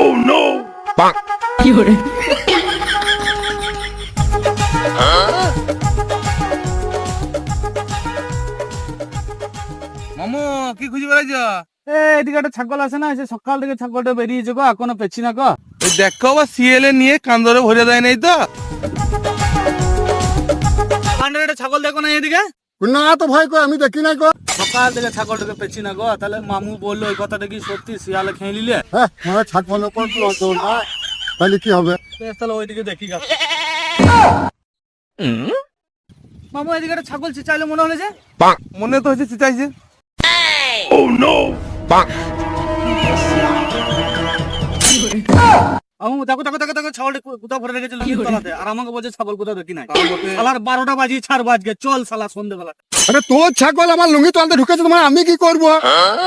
Oh no! কি hore মামু কি খুঁজে বেড়াইছ? এদিকে একটা ছাগল আছে না, সে সকাল থেকে ছাগলটা বেরিয়েছে গো, এখনো পেছি না গো। ওই দেখো বা সিএলএ নিয়ে কান্দরে ভরে দেয় নাই তো? কান্ডের একটা ছাগল দেখো না এদিকে, না তো ভয় কর, আমি দেখি নাই গো। সকাল থেকে ছাগলটাকে পেছি না গো। তাহলে মামু বললো ওই কথাটা কি সত্যি, শিয়ালে খেয়ে নিলে? হ্যাঁ, আমার ছাগল উপর নজর না, তাহলে কি হবে? বেশ, তাহলে ওইদিকে দেখি গা। মামু এদিকে একটা ছাগল চেঁচাইলো মনে হলে যে। মনে তো হচ্ছে চিচাইছে। Oh no! মামু দেখো দেখো দেখো দেখো, ছাগলটা কোথাও ভরে রেখেছে লুকিয়ে তলাতে, আর আমাকে বলছে ছাগল কোথাও দেখি নাই। শালার 12টা বাজি 4 বাজকে, চল শালা সন্ধ্যেবেলা। আরে তোর ছাগল আমার লুঙ্গি তলাতে ঢুকেছে, তোমার আমি কি করবো?